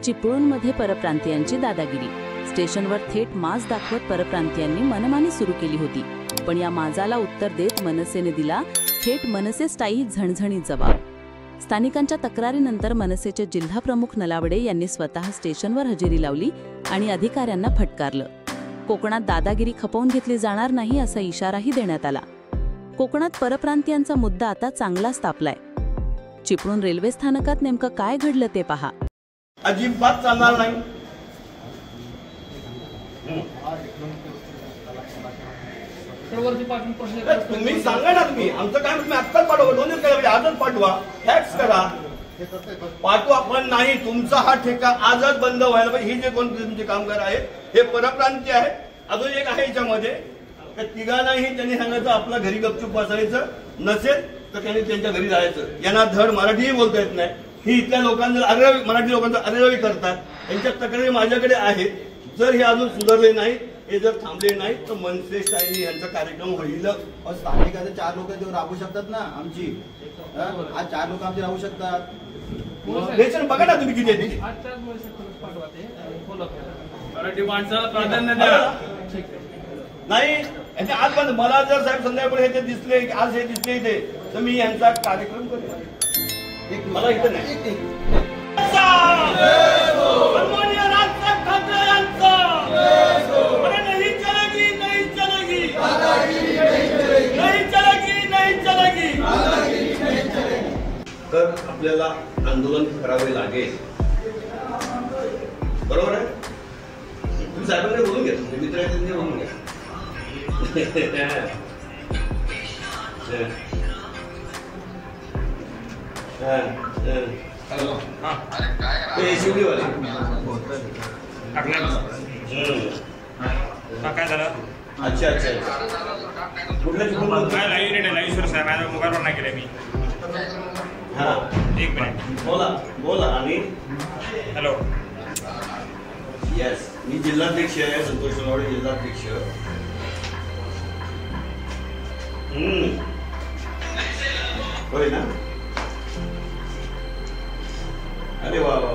चिपळूणमध्ये परप्रांतीयांची दादागिरी. स्टेशनवर थेट माज दाखवत परप्रांतीयांनी मनमानी सुरू केली होती. पण या माजाला उत्तर देत मनसेने दिला थेट मनसे स्टाईल झणझणीत जबाब. स्थानिकांच्या तक्रारीनंतर मनसेचे जिल्हाप्रमुख नलावडे यांनी स्वतः स्टेशनवर हजेरी लावली आणि अधिकाऱ्यांना फटकारलं. कोकणात दादागिरी खपवून घेतली जाणार नाही असा इशाराही देण्यात आला. कोकणात परप्रांतीयांचा मुद्दा आता चांगलाच तापलाय. चिपळूण रेल्वे स्थानकात नेमकं काय घडलं ते पहा. अजिबात चालणार नाही. तुम्ही सांगा ना, तुम्ही आमचं काय तुम्ही आत्ताच पाठवा, 2 दिवस केला आजच पाठवा, फॅक्स करा, पाठवा. पण नाही, तुमचा हा ठेका आजच बंद व्हायला पाहिजे. ही जे कोण तुमचे कामगार आहेत हे परप्रांतीय आहेत. अजून एक आहे याच्यामध्ये, त्या तिघांनाही त्यांनी सांगायचं आपला घरी गपचूप बसायचं, नसेल तर त्यांनी त्यांच्या घरी जायचं. यांना धड मराठीही बोलता येत नाही. ही इथल्या लोकांना मराठी लोकांचा अरेरावी करतात. त्यांच्या तक्रारी माझ्याकडे आहेत. जर हे अजून सुधारले नाही, हे जर थांबले नाही तर मनसे स्टाईल यांचा कार्यक्रम होईल. स्थानिकाचे 4 लोक तेव्हा राबू शकतात ना आमची. आज 4 लोक आमचे राहू शकतात. रेशन बघा ना तुम्ही किती आहे. मराठी माणसाला प्राधान्य द्या. नाही आज पण मला जर साहेब संध्याकाळी हे दिसले, आज हे दिसले इथे, तर मी यांचा कार्यक्रम करेन. मला इथं नाही. तर आपल्याला आंदोलन करावे लागेल. बरोबर आहे. तुम्ही साहेबांनी बोलून घ्या, तुमचे मित्र आहेत त्यांनी बोलून घ्या. शिवडीवाले काय झालं? अच्छा अच्छा. कुठल्या लाईव्ह साहेब मोबाईलवर नाही केलं मी. हा, 1 मिनिट. बोला बोला. आणि हॅलो. येस, मी जिल्हाध्यक्ष आहे, संतोष नलावडे जिल्हाध्यक्ष. होय ना. अरे वा वा,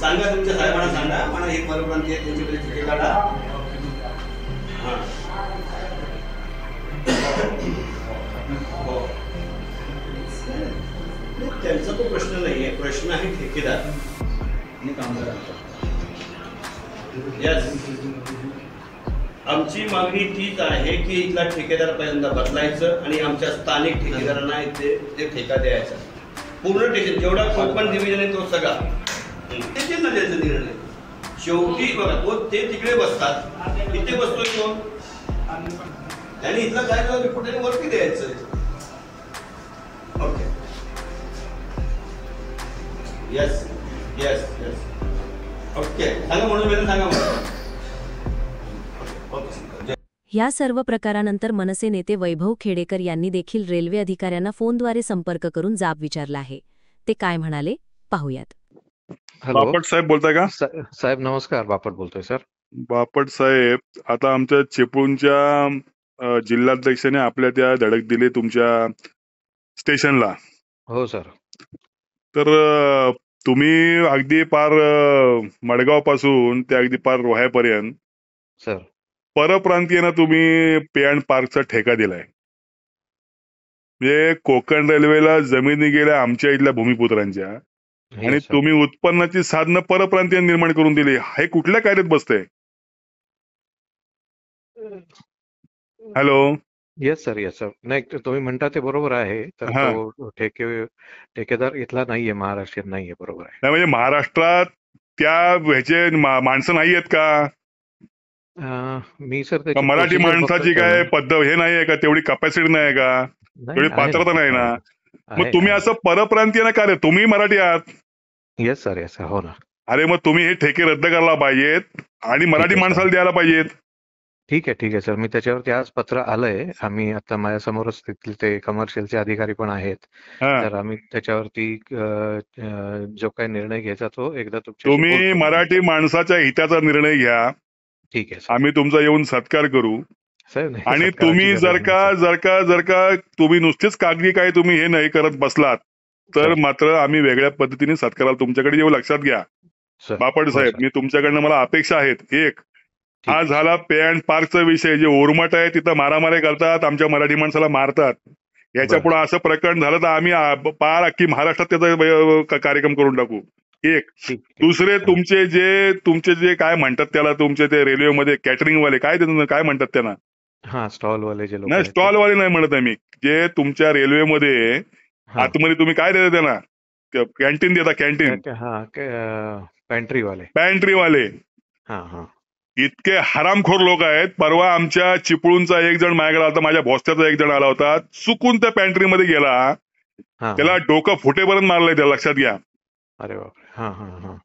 सांगा तुमच्या साहेबांना, सांगा मला एक परप्रांती आहे त्यांच्याकडे चिठ्ठी काढा. हो, त्यांचा तो प्रश्न नाहीये. प्रश्न आहे ठेकेदार आणि कामगारांचा. यस, आमची मागणी तीच आहे की इथला ठेकेदार पहिल्यांदा बदलायचं आणि आमच्या स्थानिक ठेकेदारांना ते ठेका द्यायचा. पूर्ण टेशन जेवढा कोकण डिव्हिजन आहे तो सगळा त्याचे ना द्यायचा निर्णय. शेवटी बघा, तो ते तिकडे बसतात, इथे बसतोय कोण, त्यांनी इथला काय रिपोर्ट वरती द्यायचं. Okay. Yes yes yes. Okay, सांगा म्हणून सांगा म्हणून. या सर्व प्रकारानंतर मनसे नेते वैभव खेडेकर यांनी देखील रेल्वे अधिकाऱ्यांना फोनद्वारे संपर्क करून जाब विचारला आहे. ते काय म्हणाले पाहूयात. बापट साहेब बोलताय का? साहेब नमस्कार, बापट बोलतोय सर. बापट साहेब, आता आमच्या चिपळूणच्या जिल्हाध्यक्षाने आपल्या त्या धडक दिली तुमच्या स्टेशनला. हो सर. तर तुम्ही अगदी पार मडगाव पासून ते अगदी पार रोह्यापर्यंत सर परप्रांतीयांना तुम्ही पे अँड पार्कचा ठेका दिलाय. म्हणजे कोकण रेल्वेला जमिनी गेल्या आमच्या इथल्या भूमिपुत्रांच्या, आणि तुम्ही उत्पन्नाची साधनं परप्रांतीयांना निर्माण करून दिली. हे कुठल्या कायद्यात बसतंय? Hello. Yes sir, yes sir. नाही, तुम्ही म्हणता ते बरोबर आहे. तर तो ठेकेदार इथला नाहीये, महाराष्ट्रीयन नाहीये. बरोबर आहे. नाही म्हणजे महाराष्ट्रात त्या ह्याचे माणसं नाही आहेत का? मी सर मराठी माणसाची काय पद्धत हे नाहीये का? तेवढी कपॅसिटी नाही का? तेवढी पात्रता नाही ना? मग तुम्ही असं परप्रांतीय ना का रे? तुम्ही मराठी आहात. Yes sir, yes sir. हो ना. अरे मग तुम्ही हे ठेके रद्द करायला पाहिजेत आणि मराठी माणसाला द्यायला पाहिजेत. ठीक आहे सर. मी त्याच्यावरती आज पत्र आलंय. आम्ही आता माझ्यासमोरच ते कमर्शियलचे अधिकारी पण आहेत. तर आम्ही त्याच्यावरती जो काही निर्णय घ्यायचा तो एकदा तुम्ही मराठी माणसाच्या हिताचा निर्णय घ्या. ठीक आहे. आम्ही तुमचा येऊन सत्कार करू. आणि तुम्ही जर का तुम्ही नुसतेच कागदी काय तुम्ही हे नाही करत बसलात तर मात्र आम्ही वेगळ्या पद्धतीने सत्काराला तुमच्याकडे येऊ. लक्षात घ्या. सर. बापट हो, साहेब, सर. मी तुमच्याकडनं मला अपेक्षा आहेत. एक, ठीक हा आहे. झाला पे अँड पार्कचा विषय. जे ओरमट आहे तिथं मारामारी करतात, आमच्या मराठी माणसाला मारतात. याच्या बरं. पुढे असं प्रकरण झालं तर आम्ही पार अख्खी महाराष्ट्रात त्याचा कार्यक्रम करून टाकू. एक. ठीक. दुसरे, हा. तुमचे जे काय म्हणतात त्याला, तुमचे ते रेल्वेमध्ये कॅटरिंग वाले काय म्हणतात त्यांना? हा, स्टॉल वाले जे लोक नाही, स्टॉल वाले नाही म्हणत आहे मी. जे तुमच्या रेल्वेमध्ये आतमध्ये तुम्ही काय देता त्यांना? कॅन्टीन देता, कॅन्टीन. पॅन्ट्री वाले. पॅन्ट्री वाले हा हा. इतके हरामखोर लोक आहेत. परवा आमच्या चिपळूणचा एक जण माझ्याकडे आला होता, माझ्या भोसत्याचा एक जण आला होता, चुकून त्या पॅन्ट्रीमध्ये गेला, हा. त्याला डोकं फुटेपर्यंत मारलंय, त्याला लक्षात घ्या. अरे बापरे. हा हा हा.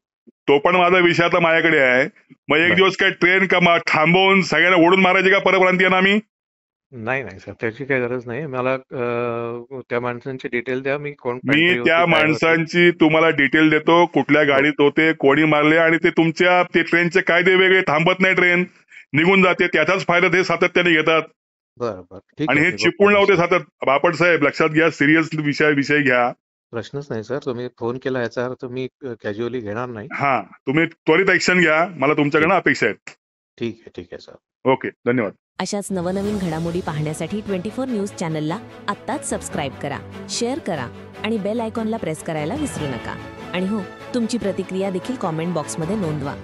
तो पण माझा विषय आता माझ्याकडे आहे. मग एक बरं. दिवस काय ट्रेन थांबवून सगळ्यांना ओढून मारायचे का परप्रांतीयांना आम्ही? नाही नाही सर, त्याची काही गरज नाही. मला त्या माणसांची डिटेल द्या. मी कोण मी pantry होती, त्या काय होती. माणसांची तुम्हाला डिटेल देतो, कुठल्या गाडीत होते, कोणी मारले, आणि ते तुमच्या ते ट्रेनचे कायदे वेगळे, थांबत नाही ट्रेन, निघून जाते, त्याचाच फायदा ते सातत्याने घेतात. बरं बरं, ठीक आणि आहे. हे मी चिपळूणला बघतो होते सर. सातत. बापट साहेब, लक्षात घ्या, सिरियस विषय घ्या. प्रश्नच नाही सर. तुम्ही फोन केला याचा अर्थ मी कॅज्युअली घेणार नाही. हा, तुम्ही त्वरित ऍक्शन घ्या. मला तुमच्याकडनं अपेक्षा आहेत. ठीक आहे सर. ओके, धन्यवाद. अशाच नवनवीन घडामोडी पाहण्यासाठी 24 न्यूज चॅनलला आत्ताच सबस्क्राईब करा, शेअर करा आणि बेल आयकॉनला प्रेस करायला विसरू नका. आणि हो, तुमची प्रतिक्रिया देखील कॉमेंट बॉक्समध्ये नोंदवा.